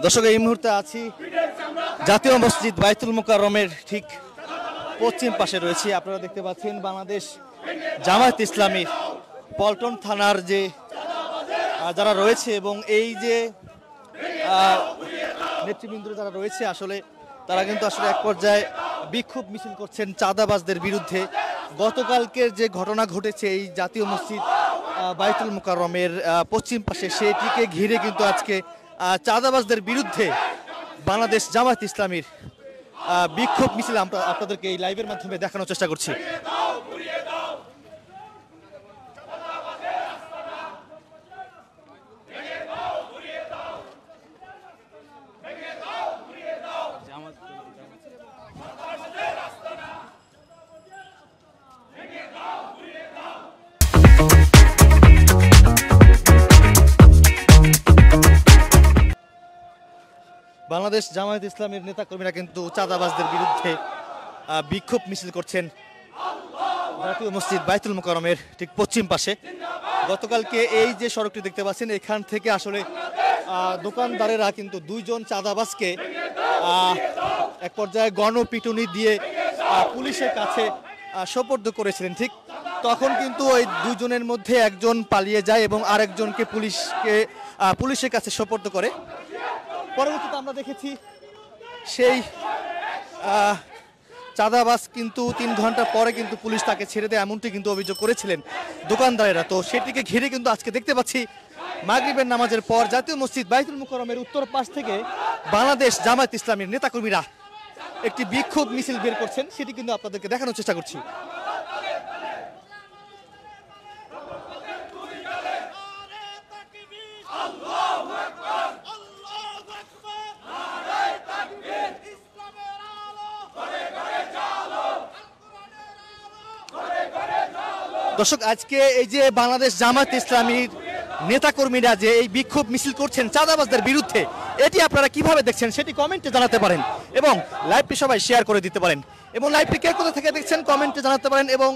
দর্শক এই মুহূর্তে আছি জাতীয় মসজিদ বাইতুল মুকাররমের ঠিক পশ্চিম পাশে রয়েছে। আপনারা দেখতে পাচ্ছেন বাংলাদেশ জামায়াত ইসলামী পল্টন থানার যে যারা রয়েছে এবং এই যে নেতৃবৃন্দ যারা রয়েছে আসলে তারা কিন্তু আসলে এক পর্যায়ে বিক্ষোভ মিছিল করছেন চাঁদাবাজদের বিরুদ্ধে। গতকালকের যে ঘটনা ঘটেছে এই জাতীয় মসজিদ বাইতুল মুকাররমের পশ্চিম পাশে, সেটিকে ঘিরে কিন্তু আজকে চাঁদাবাজদের বিরুদ্ধে বাংলাদেশ জামায়াত ইসলামীর বিক্ষোভ মিছিল আমরা আপনাদেরকে এই লাইভের মাধ্যমে দেখানোর চেষ্টা করছি। বাংলাদেশ জামায়াত ইসলামের নেতাকর্মীরা কিন্তু চাঁদাবাজদের বিরুদ্ধে বিক্ষোভ মিছিল করছেন জাতীয় মসজিদ বাইতুল মুকাররমের ঠিক পশ্চিম পাশে। গতকালকে এই যে সড়কটি দেখতে পাচ্ছেন, এখান থেকে আসলে দোকানদারেরা কিন্তু দুইজন চাঁদাবাজকে এক পর্যায়ে গণপিটুনি দিয়ে পুলিশের কাছে সোপর্দ করেছিলেন। ঠিক তখন কিন্তু ওই দুজনের মধ্যে একজন পালিয়ে যায় এবং আরেকজনকে পুলিশের কাছে সোপর্দ করে। পরবর্তীতে আমরা দেখেছি সেই চাঁদাবাজ কিন্তু 3 ঘন্টা পরে কিন্তু পুলিশ তাকে ছেড়ে দেয়, এমনটি কিন্তু অভিযোগ করেছিলেন দোকানদারেরা। তো সেটিকে ঘিরে কিন্তু আজকে দেখতে পাচ্ছি মাগরিবের নামাজের পর জাতীয় মসজিদ বাইতুল মুকাররমের উত্তর পাশ থেকে বাংলাদেশ জামায়াত ইসলামীর নেতাকর্মীরা একটি বিক্ষোভ মিছিল বের করছেন, সেটি কিন্তু আপনাদেরকে দেখানোর চেষ্টা করছি। দর্শক, আজকে এই যে বাংলাদেশ জামায়াত ইসলামীর নেতাকর্মীরা যে এই বিক্ষোভ মিছিল করছেন চাঁদাবাজদের বিরুদ্ধে, এটি আপনারা কিভাবে দেখছেন সেটি কমেন্টে জানাতে পারেন এবং লাইভটি সবাই শেয়ার করে দিতে পারেন এবং লাইভটি কে কোথা থেকে দেখছেন কমেন্টে জানাতে পারেন। এবং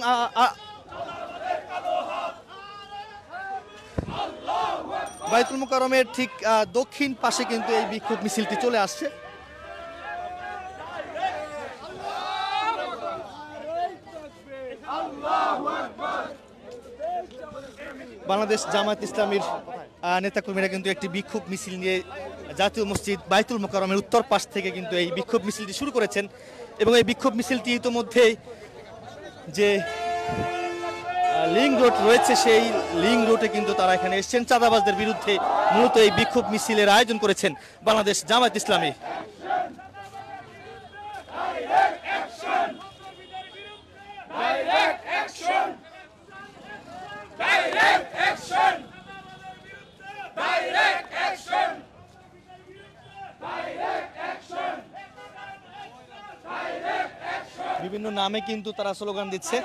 বাইতুল মুকাররমের ঠিক দক্ষিণ পাশে কিন্তু এই বিক্ষোভ মিছিলটি চলে আসছে। বাংলাদেশ জামায়াত ইসলামীর নেতাকর্মীরা কিন্তু একটি বিক্ষোভ মিছিল নিয়ে জাতীয় মসজিদ বাইতুল মুকাররমের উত্তর পাশ থেকে কিন্তু এই বিক্ষোভ মিছিলটি শুরু করেছেন এবং এই বিক্ষোভ মিছিলটি ইতিমধ্যেই যে লিংক রোড রয়েছে সেই লিংক রোডে কিন্তু তারা এখানে এসেছেন। চাঁদাবাজদের বিরুদ্ধে মূলত এই বিক্ষোভ মিছিলের আয়োজন করেছেন বাংলাদেশ জামায়াত ইসলামী। বিভিন্ন নামে কিন্তু তারা স্লোগান দিচ্ছে।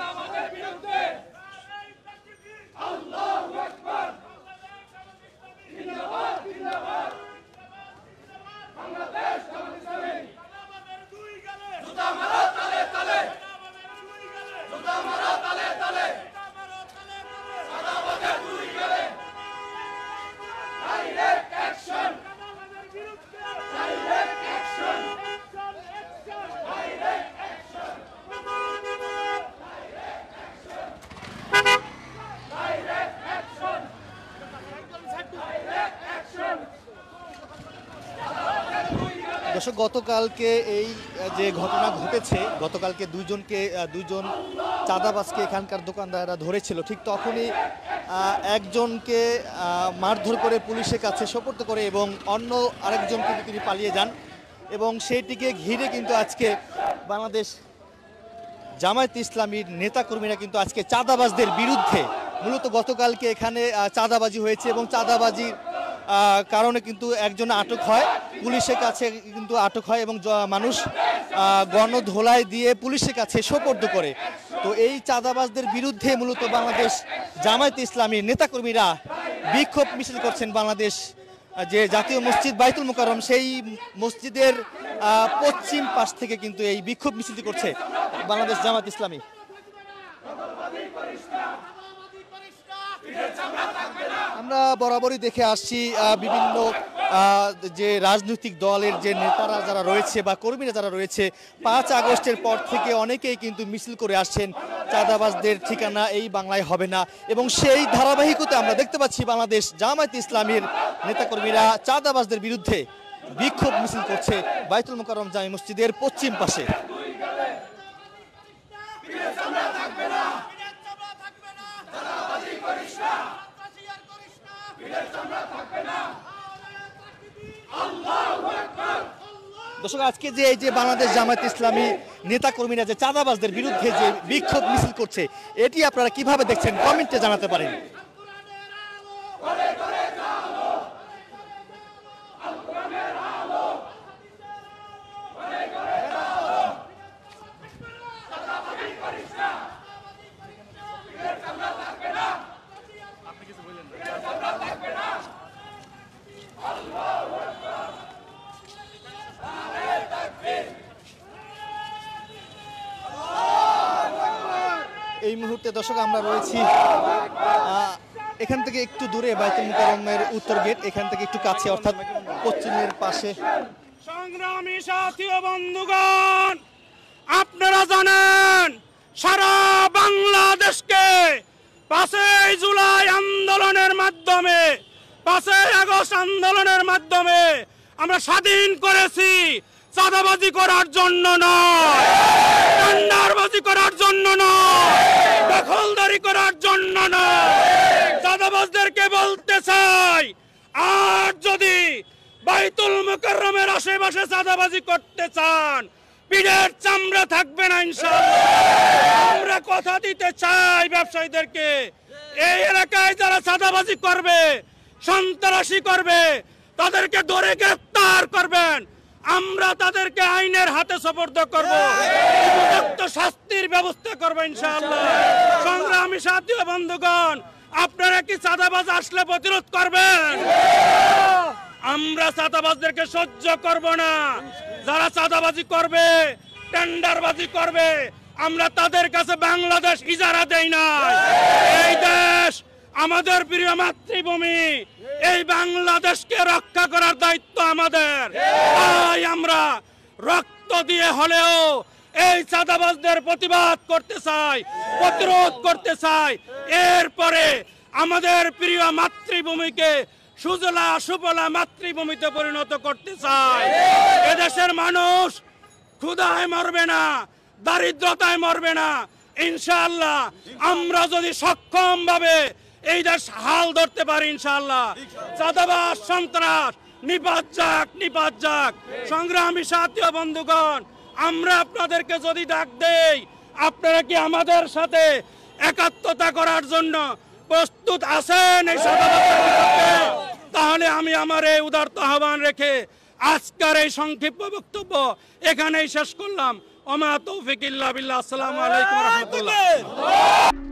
দর্শক, গতকালকে এই যে ঘটনা ঘটেছে, গতকালকে দুইজন চাঁদাবাজকে এখানকার দোকানদাররা ধরেছিল। ঠিক তখনই একজনকে মারধর করে পুলিশের কাছে সোপর্দ করে এবং অন্য আরেকজন কিন্তু তিনি পালিয়ে যান এবং সেইটিকে ঘিরে কিন্তু আজকে বাংলাদেশ জামায়াত ইসলামীর নেতাকর্মীরা কিন্তু আজকে চাঁদাবাজদের বিরুদ্ধে, মূলত গতকালকে এখানে চাঁদাবাজি হয়েছে এবং চাঁদাবাজির কারণে কিন্তু একজন আটক হয়, পুলিশের কাছে কিন্তু আটক হয় এবং মানুষ গণধোলাই দিয়ে পুলিশের কাছে সোপর্দ করে। তো এই চাঁদাবাজদের বিরুদ্ধে মূলত বাংলাদেশ জামায়াত ইসলামীর নেতাকর্মীরা বিক্ষোভ মিছিল করছেন বাংলাদেশ যে জাতীয় মসজিদ বাইতুল মুকাররম সেই মসজিদের পশ্চিম পাশ থেকে কিন্তু এই বিক্ষোভ মিছিলটি করছে বাংলাদেশ জামায়াত ইসলামী। আমরা বরাবরই দেখে আসছি বিভিন্ন যে রাজনৈতিক দলের যে নেতারা যারা রয়েছে বা কর্মীরা যারা রয়েছে 5 আগস্টের পর থেকে অনেকেই কিন্তু মিছিল করে আসছেন চাঁদাবাজদের ঠিকানা এই বাংলায় হবে না, এবং সেই ধারাবাহিকতা আমরা দেখতে পাচ্ছি বাংলাদেশ জামায়াতে ইসলামীর নেতাকর্মীরা চাঁদাবাজদের বিরুদ্ধে বিক্ষোভ মিছিল করছে বাইতুল মোকাররম জামে মসজিদের পশ্চিম পাশে। দর্শক, আজকে যে এই যে বাংলাদেশ জামায়াতে ইসলামী নেতাকর্মীরা যে চাঁদাবাজদের বিরুদ্ধে যে বিক্ষোভ মিছিল করছে, এটি আপনারা কিভাবে দেখছেন কমেন্টে জানাতে পারেন। এই মুহূর্তে দর্শক আমরা রয়েছি এখান থেকে একটু দূরে বাইতুল মুকাররমের উত্তর গেট, এখান থেকে একটু কাছে অর্থাৎ পশ্চিমের পাশে। সংগ্রামী সাথী ও বন্ধুগণ, আপনারা জানেন সারা বাংলাদেশকে 5 জুলাই আন্দোলনের মাধ্যমে 5 আগস্ট আন্দোলনের মাধ্যমে আমরা স্বাধীন করেছি। চাঁদাবাজি করার জন্য নয়, টেন্ডারবাজি করার জন্য নয়, দখলদারি করার জন্য নয়। চাঁদাবাজদেরকে বলতে চাই, আর যদি বাইতুল মুকাররমের আশেপাশে চাঁদাবাজি করতে চান, পিঠের চামড়া থাকবে না ইনশাআল্লাহ। আমরা কথা দিতে চাই ব্যবসায়ীদেরকে, এই এলাকায় যারা চাঁদাবাজি করবে, সন্ত্রাসী করবে, তাদেরকে ধরে গ্রেফতার করবেন। আমরা তাদেরকে আইনের হাতে সোপর্দ করব, উপযুক্ত শাস্তির ব্যবস্থা করব ইনশাআল্লাহ। সংগ্রামী সাথী ও বন্ধুগণ, আপনারা কি চাঁদাবাজ আসলে প্রতিরোধ করবেন? আমরা চাঁদাবাজদেরকে সহ্য করব না। যারা চাঁদাবাজি করবে, টেন্ডারবাজি করবে, আমরা তাদের কাছে বাংলাদেশ ইজারা দেই না। এই দেশ আমাদের প্রিয় মাতৃভূমি, এই বাংলাদেশকে রক্ষা করার দায়িত্ব আমাদের। তাই আমরা রক্ত দিয়ে হলেও এই চাঁদাবাজদের প্রতিবাদ করতে চাই, প্রতিরোধ করতে চাই। এরপরে আমাদের প্রিয় মাতৃভূমিকে সুজলা সুফলা মাতৃভূমিতে পরিণত করতে চাই। এদেশের মানুষ ক্ষুধায় মরবে না, দারিদ্রতায় মরবে না ইনশাআল্লাহ। আমরা যদি সক্ষম ভাবে এই দেশ হাল ধরতে পারি ইনশাআল্লাহ, চাঁদাবাজ সন্ত্রাস নিপাত যাক, নিপাত যাক। সংগ্রামী সাথী ও বন্ধুগণ, আমরা আপনাদেরকে যদি ডাক দেই, আপনারা কি আমাদের সাথে একাত্মতা করার জন্য প্রস্তুত আছেন এই চাঁদাবাজের বিরুদ্ধে? তাহলে আমি আমার এই উদারত আহ্বান রেখে আজকের এই সংক্ষিপ্ত বক্তব্য এখানেই শেষ করলাম। ওমা তৌফিক ইল্লা বিল্লাহ। আসসালামু আলাইকুম ওয়া রাহমাতুল্লাহ।